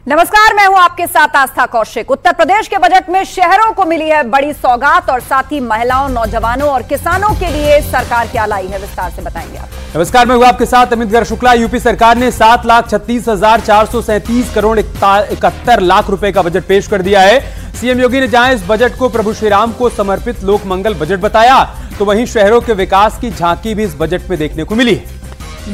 नमस्कार, मैं हूं आपके साथ आस्था कौशिक। उत्तर प्रदेश के बजट में शहरों को मिली है बड़ी सौगात और साथ ही महिलाओं, नौजवानों और किसानों के लिए सरकार क्या लाई है, विस्तार से बताएंगे आप। नमस्कार, मैं हूं आपके साथ अमित गर्ग शुक्ला। यूपी सरकार ने 7,36,437 करोड़ 71 लाख रुपए का बजट पेश कर दिया है। सीएम योगी ने जहां इस बजट को प्रभु श्री राम को समर्पित लोक मंगल बजट बताया, तो वहीं शहरों के विकास की झांकी भी इस बजट में देखने को मिली है।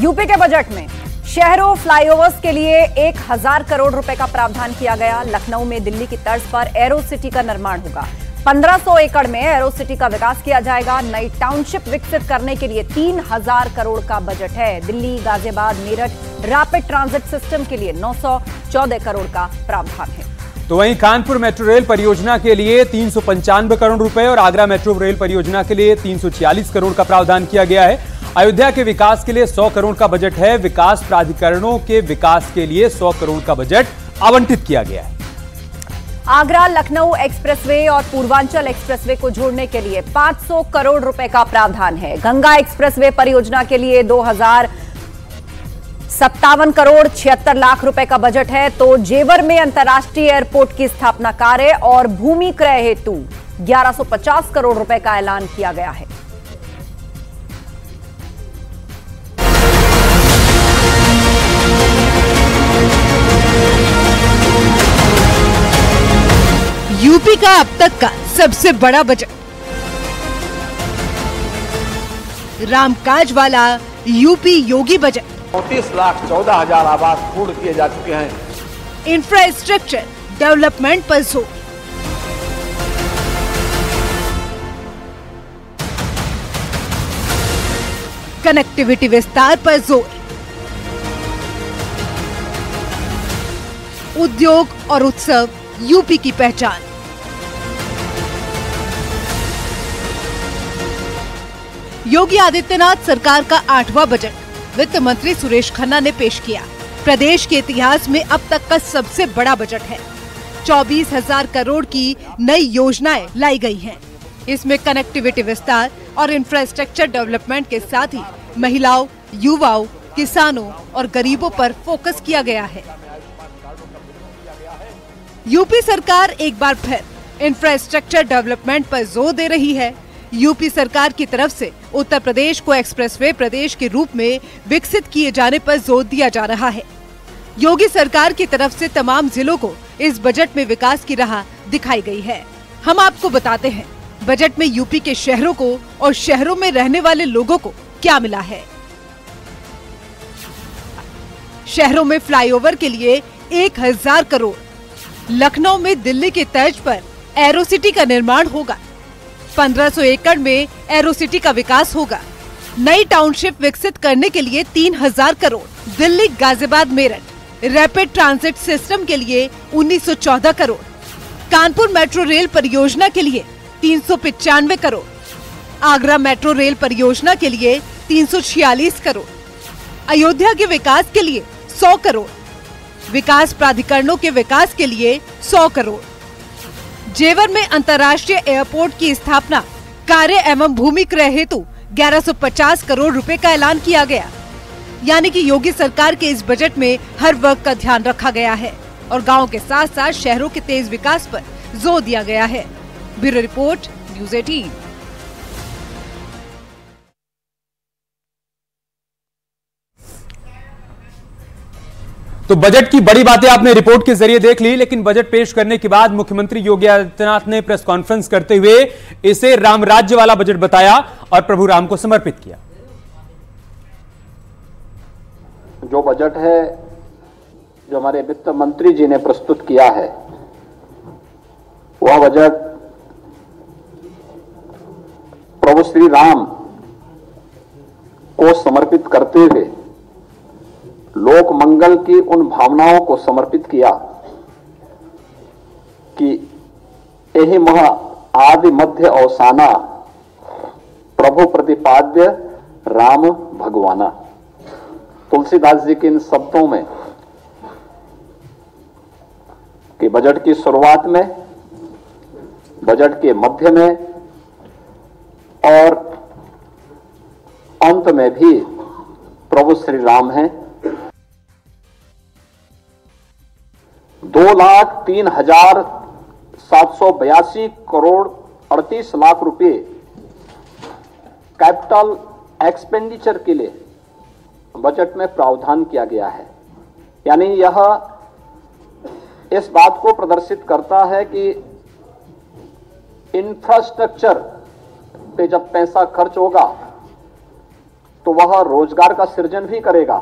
यूपी के बजट में शहरों फ्लाईओवर्स के लिए 1,000 करोड़ रुपए का प्रावधान किया गया। लखनऊ में दिल्ली की तर्ज पर एरो सिटी का निर्माण होगा। 1500 एकड़ में एरो सिटी का विकास किया जाएगा। नई टाउनशिप विकसित करने के लिए 3,000 करोड़ का बजट है। Delhi, Ghaziabad, Meerut rapid transit system के लिए 914 करोड़ का प्रावधान है। तो वहीं कानपुर मेट्रो रेल परियोजना के लिए 395 करोड़ रुपए और आगरा मेट्रो रेल परियोजना के लिए 346 करोड़ का प्रावधान किया गया है। अयोध्या के विकास के लिए 100 करोड़ का बजट है। विकास प्राधिकरणों के विकास के लिए 100 करोड़ का बजट आवंटित किया गया है। आगरा लखनऊ एक्सप्रेसवे और पूर्वांचल एक्सप्रेसवे को जोड़ने के लिए 500 करोड़ रुपए का प्रावधान है। गंगा एक्सप्रेसवे परियोजना के लिए 2,057 करोड़ 76 लाख रुपए का बजट है। तो जेवर में अंतर्राष्ट्रीय एयरपोर्ट की स्थापना कार्य और भूमि क्रय हेतु 1150 करोड़ रुपए का ऐलान किया गया है। यूपी का अब तक का सबसे बड़ा बजट। रामकाज वाला यूपी योगी बजट। 34,14,000 आवास पूर्ण किए जा चुके हैं। इंफ्रास्ट्रक्चर डेवलपमेंट पर जोर। कनेक्टिविटी विस्तार पर जोर। उद्योग और उत्सव यूपी की पहचान। योगी आदित्यनाथ सरकार का 8वां बजट वित्त मंत्री सुरेश खन्ना ने पेश किया। प्रदेश के इतिहास में अब तक का सबसे बड़ा बजट है। 24,000 करोड़ की नई योजनाएं लाई गई हैं। इसमें कनेक्टिविटी विस्तार और इंफ्रास्ट्रक्चर डेवलपमेंट के साथ ही महिलाओं, युवाओं, किसानों और गरीबों पर फोकस किया गया है। यूपी सरकार एक बार फिर इंफ्रास्ट्रक्चर डेवलपमेंट पर जोर दे रही है। यूपी सरकार की तरफ से उत्तर प्रदेश को एक्सप्रेसवे प्रदेश के रूप में विकसित किए जाने पर जोर दिया जा रहा है। योगी सरकार की तरफ से तमाम जिलों को इस बजट में विकास की राह दिखाई गई है। हम आपको बताते हैं बजट में यूपी के शहरों को और शहरों में रहने वाले लोगों को क्या मिला है। शहरों में फ्लाईओवर के लिए 1,000 करोड़। लखनऊ में दिल्ली की तर्ज पर एरो सिटी का निर्माण होगा। 1500 एकड़ में एरो सिटी का विकास होगा। नई टाउनशिप विकसित करने के लिए 3,000 crore. Delhi, Ghaziabad, Meerut rapid transit system के लिए 1,914 करोड़। कानपुर मेट्रो रेल परियोजना के लिए 395 करोड़। आगरा मेट्रो रेल परियोजना के लिए 346 करोड़। अयोध्या के विकास के लिए 100 करोड़। विकास प्राधिकरणों के विकास के लिए 100 करोड़। जेवर में अंतर्राष्ट्रीय एयरपोर्ट की स्थापना कार्य एवं भूमि क्रय हेतु 1150 करोड़ रुपए का ऐलान किया गया। यानी कि योगी सरकार के इस बजट में हर वर्ग का ध्यान रखा गया है और गांव के साथ साथ शहरों के तेज विकास पर जोर दिया गया है। Bureau report, news 18। तो बजट की बड़ी बातें आपने रिपोर्ट के जरिए देख ली, लेकिन बजट पेश करने के बाद मुख्यमंत्री योगी आदित्यनाथ ने प्रेस कॉन्फ्रेंस करते हुए इसे राम राज्य वाला बजट बताया और प्रभु राम को समर्पित किया। जो बजट है, जो हमारे वित्त मंत्री जी ने प्रस्तुत किया है, वह बजट प्रभु श्री राम को समर्पित करते हुए लोक मंगल की उन भावनाओं को समर्पित किया कि यही मह आदि मध्य अवसाना प्रभु प्रतिपाद्य राम भगवाना। तुलसीदास जी के इन शब्दों में कि बजट की शुरुआत में, बजट के मध्य में और अंत में भी प्रभु श्री राम हैं। 2,03,782 करोड़ 38 लाख रुपए कैपिटल एक्सपेंडिचर के लिए बजट में प्रावधान किया गया है। यानी यह इस बात को प्रदर्शित करता है कि इंफ्रास्ट्रक्चर पे जब पैसा खर्च होगा तो वह रोजगार का सृजन भी करेगा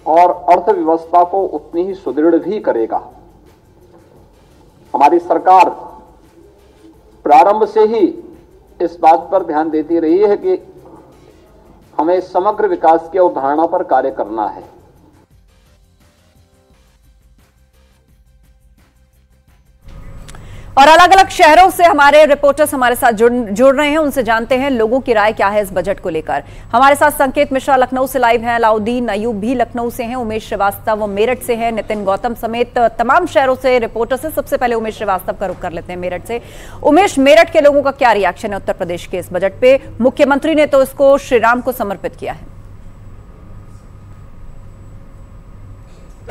और अर्थव्यवस्था को उतनी ही सुदृढ़ भी करेगा। हमारी सरकार प्रारंभ से ही इस बात पर ध्यान देती रही है कि हमें समग्र विकास की अवधारणा पर कार्य करना है। और अलग अलग शहरों से हमारे रिपोर्टर्स हमारे साथ जुड़ रहे हैं, उनसे जानते हैं लोगों की राय क्या है इस बजट को लेकर। हमारे साथ संकेत मिश्रा लखनऊ से लाइव हैं, अलाउद्दीन अयूब भी लखनऊ से हैं, उमेश श्रीवास्तव मेरठ से हैं, नितिन गौतम समेत तमाम शहरों से रिपोर्टर्स हैं। सबसे पहले उमेश श्रीवास्तव का रुख कर लेते हैं मेरठ से। उमेश, मेरठ के लोगों का क्या रिएक्शन है उत्तर प्रदेश के इस बजट पे? मुख्यमंत्री ने तो इसको श्रीराम को समर्पित किया है।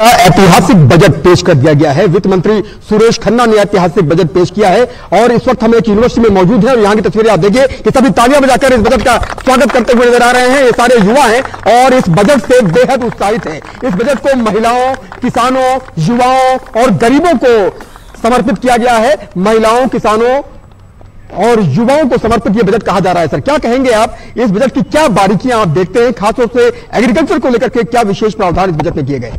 ऐतिहासिक बजट पेश कर दिया गया है। वित्त मंत्री सुरेश खन्ना ने ऐतिहासिक बजट पेश किया है और इस वक्त हम एक यूनिवर्सिटी में मौजूद हैं और यहाँ की तस्वीरें आप देखिए कि सभी तालियां बजाकर इस बजट का स्वागत करते हुए नजर आ रहे हैं। ये सारे युवा हैं और इस बजट से बेहद उत्साहित हैं। इस बजट को महिलाओं, किसानों, युवाओं और गरीबों को समर्पित किया गया है। महिलाओं, किसानों और युवाओं को समर्पित ये बजट कहा जा रहा है। सर, क्या कहेंगे आप? इस बजट की क्या बारीकियां आप देखते हैं, खासतौर से एग्रीकल्चर को लेकर के क्या विशेष प्रावधान इस बजट में किए गए?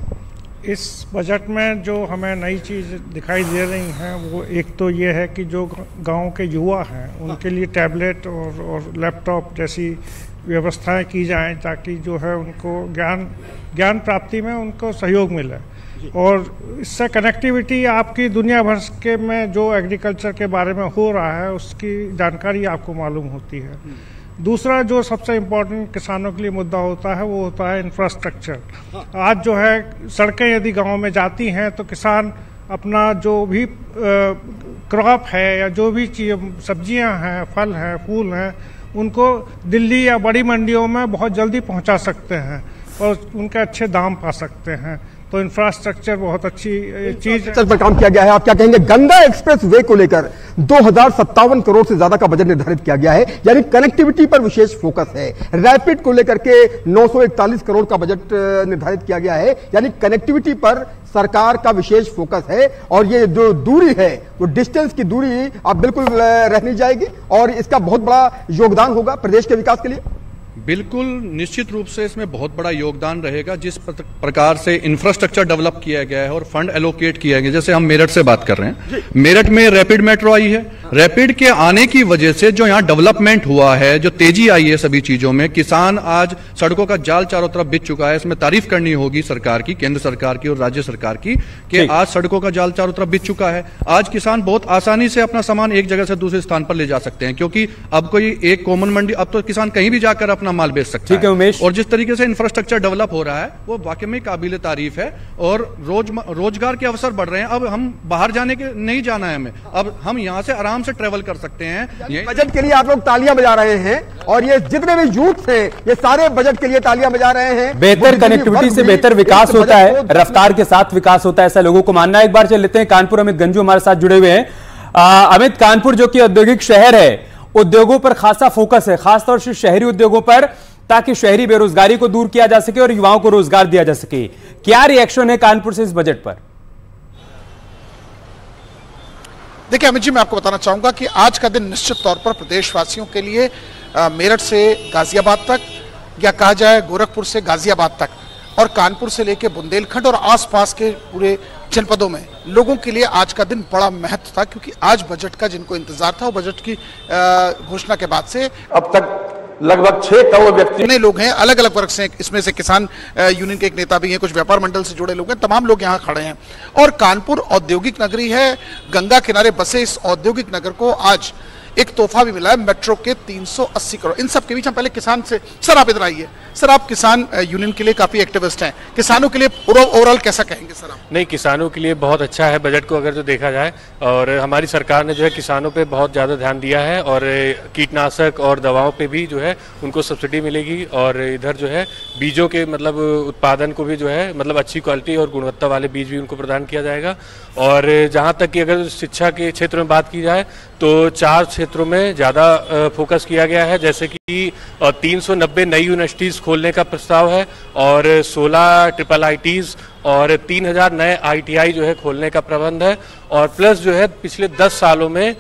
इस बजट में जो हमें नई चीज़ दिखाई दे रही हैं वो एक तो ये है कि जो गांव के युवा हैं उनके लिए टैबलेट और लैपटॉप जैसी व्यवस्थाएं की जाएं ताकि जो है उनको ज्ञान प्राप्ति में उनको सहयोग मिले और इससे कनेक्टिविटी आपकी दुनिया भर के में जो एग्रीकल्चर के बारे में हो रहा है उसकी जानकारी आपको मालूम होती है। दूसरा जो सबसे इम्पोर्टेंट किसानों के लिए मुद्दा होता है वो होता है इंफ्रास्ट्रक्चर। आज जो है सड़कें यदि गांव में जाती हैं तो किसान अपना जो भी क्रॉप है या जो भी सब्जियां हैं, फल हैं, फूल हैं, उनको दिल्ली या बड़ी मंडियों में बहुत जल्दी पहुंचा सकते हैं और उनके अच्छे दाम पा सकते हैं। तो इंफ्रास्ट्रक्चर बहुत अच्छी चीज पर काम किया गया है। आप क्या कहेंगे? गंगा एक्सप्रेस वे को लेकर 2057 करोड़ से ज्यादा का बजट निर्धारित किया गया है, यानी कनेक्टिविटी पर विशेष फोकस है। रैपिड को लेकर के 941 करोड़ का बजट निर्धारित किया गया है, यानी कनेक्टिविटी पर सरकार का विशेष फोकस है। और ये जो दूरी है वो डिस्टेंस की दूरी अब बिल्कुल रहनी जाएगी और इसका बहुत बड़ा योगदान होगा प्रदेश के विकास के लिए। बिल्कुल निश्चित रूप से इसमें बहुत बड़ा योगदान रहेगा। जिस प्रकार से इंफ्रास्ट्रक्चर डेवलप किया गया है और फंड एलोकेट किया गया, जैसे हम मेरठ से बात कर रहे हैं, मेरठ में रैपिड मेट्रो आई है। रैपिड के आने की वजह से जो यहाँ डेवलपमेंट हुआ है, जो तेजी आई है सभी चीजों में, किसान आज सड़कों का जाल चारों तरफ बिछ चुका है। इसमें तारीफ करनी होगी सरकार की, केंद्र सरकार की और राज्य सरकार की, कि आज सड़कों का जाल चारों तरफ बिछ चुका है। आज किसान बहुत आसानी से अपना सामान एक जगह से दूसरे स्थान पर ले जा सकते हैं, क्योंकि अब कोई एक कॉमन मंडी, अब तो किसान कहीं भी जाकर अपना माल बेच सकता है। उमेश, और जिस तरीके से इंफ्रास्ट्रक्चर डेवलप हो रहा है वो वाकई में काबिल तारीफ है और रोजगार के अवसर बढ़ रहे हैं। अब हम बाहर जाने के नहीं जाना है हमें, अब हम यहाँ से आराम से ट्रेवल कर सकते हैं। बजट के लिए आप लोग तालियां बजा रहे हैं और ये जितने भी यूथ हैं ये सारे बजट के लिए तालियां बजा रहे हैं। बेहतर कनेक्टिविटी से बेहतर विकास होता है, रफ्तार के साथ विकास होता है, ऐसा लोगों को मानना है। एक बार चल लेते हैं कानपुर, अमित गंजू हमारे साथ जुड़े हुए हैं। अमित, कानपुर जो कि औद्योगिक शहर है, उद्योगों पर खासा फोकस है, खासतौर से शहरी उद्योगों पर, ताकि शहरी बेरोजगारी को दूर किया जा सके और युवाओं को रोजगार दिया जा सके। क्या रिएक्शन है कानपुर से इस बजट पर? देखिए अमित जी, मैं आपको बताना चाहूंगा कि आज का दिन निश्चित तौर पर प्रदेशवासियों के लिए मेरठ से गाजियाबाद तक, या कहा जाए गोरखपुर से गाजियाबाद तक, और कानपुर से लेकर बुंदेलखंड और आसपास के पूरे जनपदों में लोगों के लिए आज का दिन बड़ा महत्व था, क्योंकि आज बजट का जिनको इंतजार था वो बजट की घोषणा के बाद से अब तक लगभग 6 करोड़ व्यक्ति नए लोग हैं, अलग अलग वर्ग से। इसमें से किसान यूनियन के एक नेता भी हैं, कुछ व्यापार मंडल से जुड़े लोग हैं, तमाम लोग यहाँ खड़े हैं। और कानपुर औद्योगिक नगरी है, गंगा किनारे बसे इस औद्योगिक नगर को आज एक तोहफा भी मिला है मेट्रो के 380 करोड़। इन सब के बीच हम पहले किसान से, सर आप इधर आइए। सर आप किसान यूनियन के लिए काफी एक्टिविस्ट हैं, किसानों के लिए ओवरऑल कैसा कहेंगे सर आप? नहीं, किसानों के लिए बहुत अच्छा है बजट को अगर जो देखा जाए, और हमारी सरकार ने जो है किसानों पे बहुत ज़्यादा ध्यान दिया है, और कीटनाशक और दवाओं पे भी जो है उनको सब्सिडी मिलेगी, और इधर जो है बीजों के मतलब उत्पादन को भी जो है मतलब अच्छी क्वालिटी और गुणवत्ता वाले बीज भी उनको प्रदान किया जाएगा। और जहाँ तक कि अगर शिक्षा के क्षेत्र में बात की जाए तो 4 क्षेत्रों में ज़्यादा फोकस किया गया है, जैसे कि 390 नई यूनिवर्सिटीज़ खोलने का प्रस्ताव है, और 16 ट्रिपल IITs और 3000 नए ITI जो है खोलने का प्रबंध है, और प्लस जो है पिछले 10 सालों में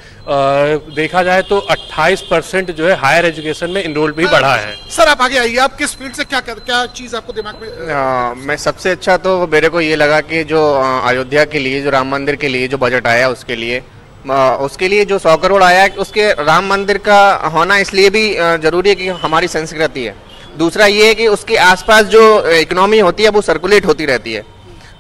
देखा जाए तो 28% जो है हायर एजुकेशन में इनरोल भी बढ़ा है। सर आप आगे आइए, आप किस फील्ड से क्या चीज आपको दिमाग में? मैं सबसे अच्छा तो मेरे को ये लगा कि जो अयोध्या के लिए, जो राम मंदिर के लिए जो बजट आया उसके लिए जो 100 करोड़ आया, उसके राम मंदिर का होना इसलिए भी जरूरी है कि हमारी संस्कृति है। दूसरा ये है कि उसके आसपास जो इकोनॉमी होती है वो सर्कुलेट होती रहती है,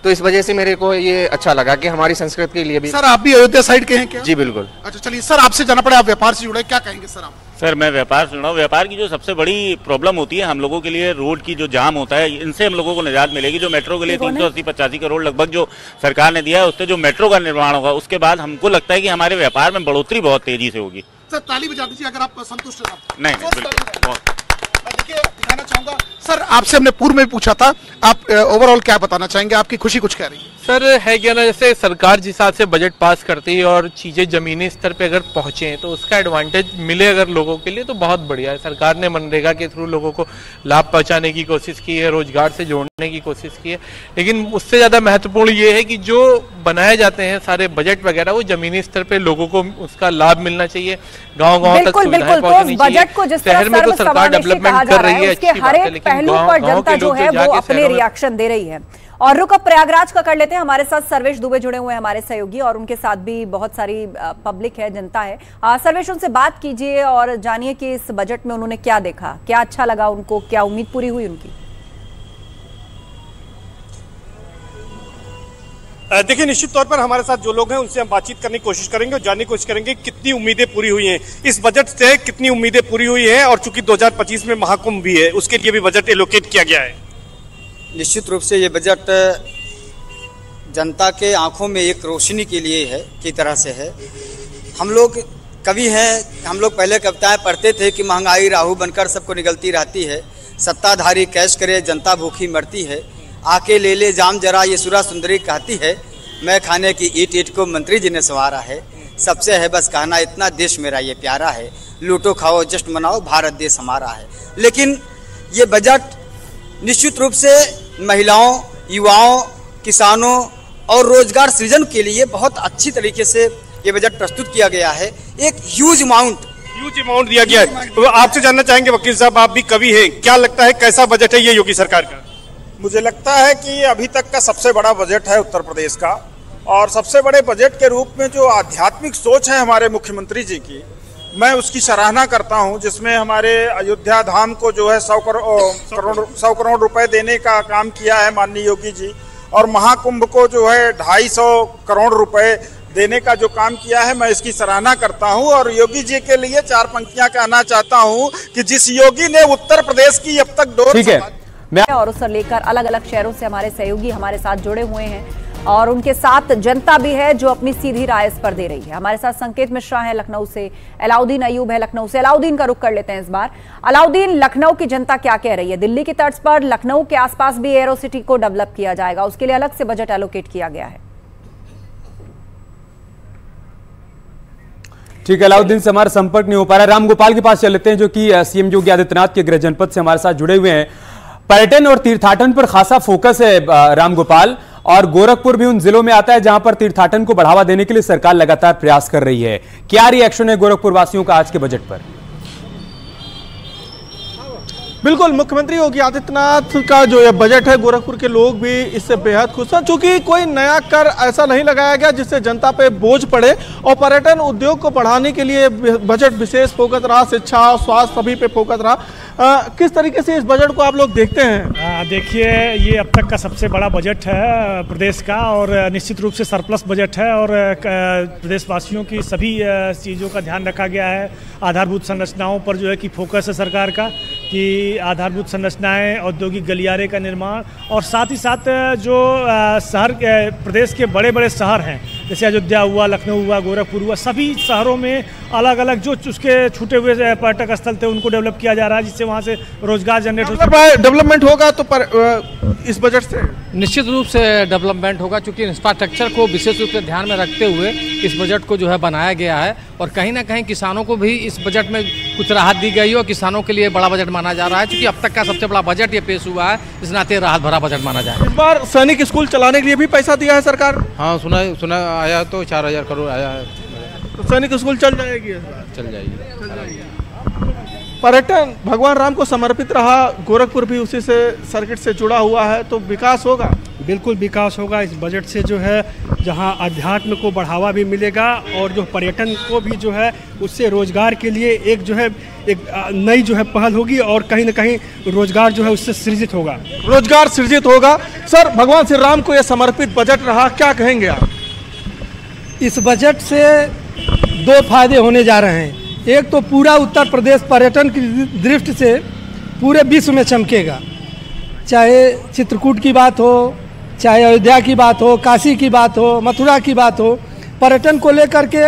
तो इस वजह से मेरे को ये अच्छा लगा कि हमारी संस्कृति के लिए भी। सर आप भी अयोध्या साइड के हैं क्या? जी बिल्कुल। अच्छा चलिए सर, आपसे जाना पड़े, आप व्यापार से जुड़े, क्या कहेंगे सर आप? सर मैं व्यापार से जुड़ा हूँ। व्यापार की जो सबसे बड़ी प्रॉब्लम होती है हम लोगों के लिए, रोड की जो जाम होता है, इनसे हम लोगों को निजात मिलेगी। जो मेट्रो के लिए 380-85 करोड़ लगभग जो सरकार ने दिया है, उससे जो मेट्रो का निर्माण होगा उसके बाद हमको लगता है कि हमारे व्यापार में बढ़ोतरी बहुत तेजी से होगी। सर ताली बजा दीजिए अगर आप संतुष्ट हैं। नहीं बिल्कुल। देखिए दिखाना चाहूंगा सर, आपसे हमने पूर्व में पूछा था, आप ओवरऑल क्या बताना चाहेंगे? आपकी खुशी कुछ कह रही है? सर है क्या ना, जैसे सरकार जिस हिसाब से बजट पास करती है और चीज़ें ज़मीनी स्तर पे अगर पहुँचे तो उसका एडवांटेज मिले अगर लोगों के लिए तो बहुत बढ़िया है। सरकार ने मनरेगा के थ्रू लोगों को लाभ पहुँचाने की कोशिश की है, रोजगार से जोड़ने की कोशिश की है, लेकिन उससे ज़्यादा महत्वपूर्ण ये है कि जो बनाए जाते हैं सारे बजट वगैरह वो ज़मीनी स्तर पर लोगों को उसका लाभ मिलना चाहिए, गाँव-गाँव तक सुविधाएं पहुँचनी चाहिए। शहर में तो सरकार डेवलपमेंट कर रही है, अच्छी बात है, लेकिन गाँव के लोग जो जाके अपने रिएक्शन दे रही है। और रुक अब प्रयागराज का कर लेते हैं, हमारे साथ सर्वेश दुबे जुड़े हुए हैं हमारे सहयोगी, और उनके साथ भी बहुत सारी पब्लिक है, जनता है। सर्वेश उनसे बात कीजिए और जानिए कि इस बजट में उन्होंने क्या देखा, क्या अच्छा लगा उनको, क्या उम्मीद पूरी हुई उनकी। देखिए निश्चित तौर पर हमारे साथ जो लोग हैं उनसे हम बातचीत करने की कोशिश करेंगे और जानने की कोशिश करेंगे कितनी उम्मीदें पूरी हुई हैं इस बजट से, कितनी उम्मीदें पूरी हुई हैं, और चूंकि 2025 में महाकुंभ भी है उसके लिए भी बजट एलोकेट किया गया है। निश्चित रूप से ये बजट जनता के आंखों में एक रोशनी के लिए है, की तरह से है। हम लोग कवि हैं, हम लोग पहले कविताएं पढ़ते थे कि महंगाई राहु बनकर सबको निगलती रहती है, सत्ताधारी कैश करे जनता भूखी मरती है, आके ले ले जाम जरा ये सुरा सुंदरी कहती है, मैं खाने की ईट ईट को मंत्री जी ने संवारा है, सबसे है बस कहना इतना देश मेरा ये प्यारा है, लूटो खाओ जश्न मनाओ भारत देश हमारा है। लेकिन ये बजट निश्चित रूप से महिलाओं, युवाओं, किसानों और रोजगार सृजन के लिए बहुत अच्छी तरीके से ये बजट प्रस्तुत किया गया है। एक ह्यूज अमाउंट दिया गया है। तो आपसे जानना चाहेंगे वकील साहब, आप भी कवि हैं, क्या लगता है कैसा बजट है ये योगी सरकार का? मुझे लगता है कि ये अभी तक का सबसे बड़ा बजट है उत्तर प्रदेश का, और सबसे बड़े बजट के रूप में जो आध्यात्मिक सोच है हमारे मुख्यमंत्री जी की, मैं उसकी सराहना करता हूं, जिसमें हमारे अयोध्या धाम को जो है 100 करोड़ रुपए देने का काम किया है माननीय योगी जी, और महाकुंभ को जो है 250 करोड़ रुपए देने का जो काम किया है, मैं इसकी सराहना करता हूं। और योगी जी के लिए 4 पंक्तियां कहना चाहता हूं कि जिस योगी ने उत्तर प्रदेश की अब तक डोर और उससे लेकर अलग अलग शहरों से हमारे सहयोगी हमारे साथ जुड़े हुए हैं, और उनके साथ जनता भी है जो अपनी सीधी राय इस पर दे रही है। हमारे साथ संकेत मिश्रा है लखनऊ से, अलाउद्दीन अयूब है लखनऊ से। अलाउद्दीन का रुख कर लेते हैं इस बार। अलाउद्दीन, लखनऊ की जनता क्या कह रही है? दिल्ली की तर्ज पर लखनऊ के आसपास भी एरो सिटी को डेवलप किया जाएगा, उसके लिए अलग से बजट एलोकेट किया गया है। ठीक है, अलाउद्दीन से हमारा संपर्क नहीं हो पा रहा। रामगोपाल के पास चल लेते हैं जो कि सीएम योगी आदित्यनाथ के गृह जनपद से हमारे साथ जुड़े हुए हैं। पर्यटन और तीर्थाटन पर खासा फोकस है रामगोपाल, और गोरखपुर भी उन जिलों में आता है जहां पर तीर्थाटन को बढ़ावा देने के लिए सरकार लगातार प्रयास कर रही है। क्या रिएक्शन है गोरखपुर वासियों का आज के बजट पर? बिल्कुल, मुख्यमंत्री योगी आदित्यनाथ का जो ये बजट है, गोरखपुर के लोग भी इससे बेहद खुश हैं, क्योंकि कोई नया कर ऐसा नहीं लगाया गया जिससे जनता पे बोझ पड़े। और पर्यटन उद्योग को बढ़ाने के लिए बजट विशेष फोकस रहा, शिक्षा स्वास्थ्य सभी पे फोकस रहा। किस तरीके से इस बजट को आप लोग देखते हैं? देखिए, ये अब तक का सबसे बड़ा बजट है प्रदेश का और निश्चित रूप से सरप्लस बजट है और प्रदेशवासियों की सभी चीज़ों का ध्यान रखा गया है। आधारभूत संरचनाओं पर जो है कि फोकस है सरकार का, कि आधारभूत संरचनाएं, औद्योगिक गलियारे का निर्माण और साथ ही साथ जो शहर प्रदेश के बड़े बड़े शहर हैं, जैसे अयोध्या हुआ, लखनऊ हुआ, गोरखपुर हुआ, सभी शहरों में अलग अलग जो उसके छूटे हुए पर्यटक स्थल थे उनको डेवलप किया जा रहा है, जिससे वहाँ से रोजगार जनरेट हो सके। डेवलपमेंट होगा तो इस बजट से निश्चित रूप से डेवलपमेंट होगा, क्योंकि इंफ्रास्ट्रक्चर को विशेष रूप से ध्यान में रखते हुए इस बजट को जो है बनाया गया है। और कहीं ना कहीं किसानों को भी इस बजट में कुछ राहत दी गई और किसानों के लिए बड़ा बजट माना जा रहा है, क्योंकि अब तक का सबसे बड़ा बजट ये पेश हुआ है, इस नाते राहत भरा बजट माना जाए। इस बार सैनिक स्कूल चलाने के लिए भी पैसा दिया है सरकार? हाँ, सुना आया तो 4000 करोड़ आया है, तो सैनिक स्कूल चल जाएगी? चल जाएगी। पर्यटन भगवान राम को समर्पित रहा, गोरखपुर भी उसी से सर्किट से जुड़ा हुआ है, तो विकास होगा? बिल्कुल विकास होगा। इस बजट से जो है जहां अध्यात्म को बढ़ावा भी मिलेगा और जो पर्यटन को भी जो है उससे रोजगार के लिए एक जो है एक नई जो है पहल होगी और कहीं ना कहीं रोजगार जो है उससे सृजित होगा। रोजगार सृजित होगा। सर, भगवान श्री राम को यह समर्पित बजट रहा, क्या कहेंगे आप? इस बजट से दो फायदे होने जा रहे हैं। एक तो पूरा उत्तर प्रदेश पर्यटन की दृष्टि से पूरे विश्व में चमकेगा, चाहे चित्रकूट की बात हो, चाहे अयोध्या की बात हो, काशी की बात हो, मथुरा की बात हो। पर्यटन को लेकर के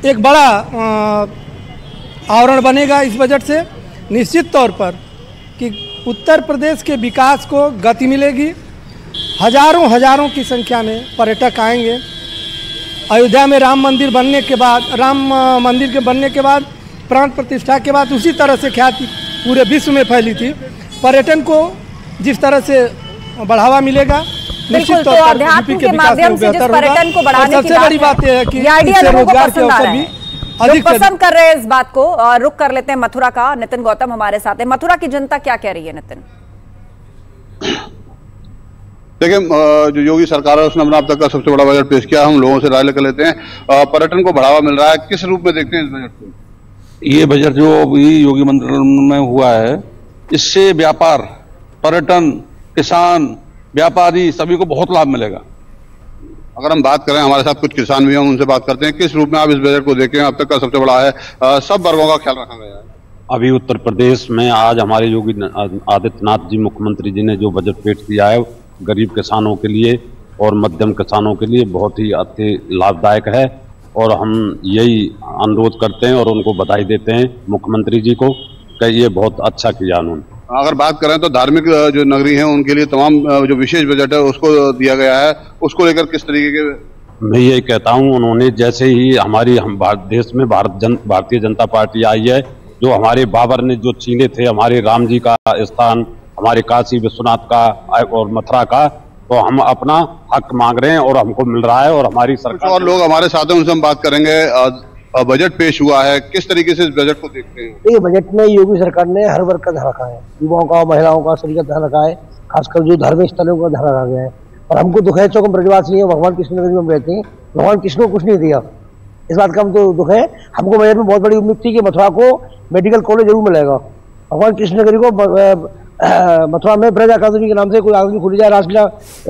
एक बड़ा आवरण बनेगा इस बजट से। निश्चित तौर पर कि उत्तर प्रदेश के विकास को गति मिलेगी। हजारों की संख्या में पर्यटक आएंगे। अयोध्या में राम मंदिर बनने के बाद प्राण प्रतिष्ठा के बाद उसी तरह से ख्याति पूरे विश्व में फैली थी। पर्यटन को जिस तरह से बढ़ावा मिलेगा, निश्चित तौर पर यूपी के माध्यम से जिस पर्यटन को बढ़ाने की सबसे बड़ी बात यह है कि इससे रोजगार के अवसर भी अधिक पसंद कर रहे हैं इस बात को। रुक कर लेते हैं मथुरा का। नितिन गौतम हमारे साथ है। मथुरा की जनता क्या कह रही है? नितिन, देखिए, जो योगी सरकार है उसने अपना अब तक का सबसे बड़ा बजट पेश किया। हम लोगों से राय लेकर लेते हैं। पर्यटन को बढ़ावा मिल रहा है, किस रूप में देखते हैं इस बजट को? ये बजट जो अभी योगी मंत्रिमंडल में हुआ है, इससे व्यापार, पर्यटन, किसान, व्यापारी सभी को बहुत लाभ मिलेगा। अगर हम बात करें, हमारे साथ कुछ किसान भी हैं, उनसे बात करते हैं, किस रूप में आप इस बजट को देखें? अब तक का सबसे बड़ा है, सब वर्गों का ख्याल रखा गया है। अभी उत्तर प्रदेश में आज हमारे योगी आदित्यनाथ जी मुख्यमंत्री जी ने जो बजट पेश किया है, गरीब किसानों के लिए और मध्यम किसानों के लिए बहुत ही अति लाभदायक है। और हम यही अनुरोध करते हैं और उनको बधाई देते हैं मुख्यमंत्री जी को कि ये बहुत अच्छा किया उन्होंने। अगर बात करें तो धार्मिक जो नगरी हैं उनके लिए तमाम जो विशेष बजट है उसको दिया गया है, उसको लेकर किस तरीके के? मैं यही कहता हूं, उन्होंने जैसे ही हम देश में भारतीय जनता पार्टी आई है, जो हमारे बाबर ने जो छीने थे हमारे राम जी का स्थान, हमारे काशी विश्वनाथ का और मथुरा का, तो हम अपना हक मांग रहे हैं और हमको मिल रहा है। और हमारी सरकार और लोग हमारे साथ हैं, उनसे हम बात करेंगे। बजट पेश हुआ है, किस तरीके से इस बजट को देखते हैं? ये बजट में योगी सरकार ने हर वर्ग का ध्यान रखा है, युवाओं का, महिलाओं का, सभी का ध्यान रखा है। खासकर जो धार्मिक स्थलों का ध्यान रखा गया है। और हमको दुख है, चौक ब्रजवासी है, भगवान कृष्ण नगरी में हम रहते हैं, भगवान कृष्ण को कुछ नहीं दिया, इस बात का हमको दुख है। हमको बजट में बहुत बड़ी उम्मीद थी कि मथुरा को मेडिकल कॉलेज जरूर मिलेगा। भगवान कृष्ण नगरी को मथुरा में ब्रज अकादमी के नाम से कोई अकादमी खुली जाए, राष्ट्रीय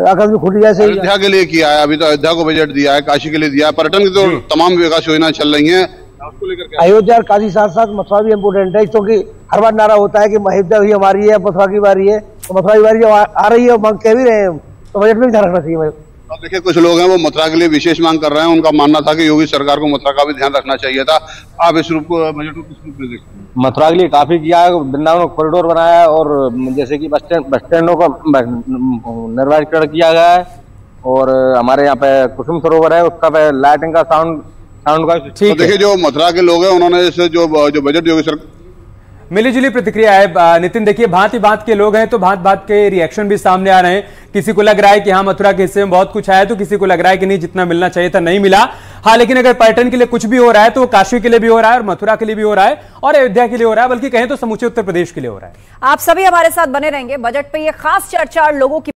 अकादमी खुली जाए। अयोध्या के लिए किया है, अभी तो अयोध्या को बजट दिया है, काशी के लिए दिया है, पर्यटन की तो तमाम विकास योजनाएं चल रही हैं, उसको लेकर अयोध्या और काशी साथ साथ मथुरा भी इम्पोर्टेंट है, क्योंकि हर बार नारा होता है कि अयोध्या भी हमारी है, मथुरा की बारी है, तो मथुरा की बारी आ रही है, मांग कह भी रहे हैं, तो बजट में भी ध्यान रखना चाहिए। देखिए, कुछ लोग हैं वो मथुरा के लिए विशेष मांग कर रहे हैं, उनका मानना था कि योगी सरकार को मथुरा का भी ध्यान रखना चाहिए था। आप इस रूप को बजट को किस रूप में देखते हैं? मथुरा के लिए काफी किया है, वृंदावन कॉरिडोर बनाया है और जैसे कि बस स्टैंडों का निर्वाचन किया गया है। और हमारे यहाँ पे कुसुम सरोवर है, उसका पे लाइटिंग का साउंड का ठीक है। देखिए, जो मथुरा के लोग हैं उन्होंने इसे जो बजट योगी सरकार मिली जुली प्रतिक्रिया है। नितिन, देखिए भांति भांति के लोग हैं तो भांति भांति के रिएक्शन भी सामने आ रहे हैं। किसी को लग रहा है कि हाँ मथुरा के हिस्से में बहुत कुछ आया, तो किसी को लग रहा है कि नहीं, जितना मिलना चाहिए था नहीं मिला। हाँ, लेकिन अगर पर्यटन के लिए कुछ भी हो रहा है तो काशी के लिए भी हो रहा है और मथुरा के लिए भी हो रहा है और अयोध्या के लिए हो रहा है, बल्कि कहें तो समूचे उत्तर प्रदेश के लिए हो रहा है। आप सभी हमारे साथ बने रहेंगे। बजट पे ये खास चर्चा लोगों की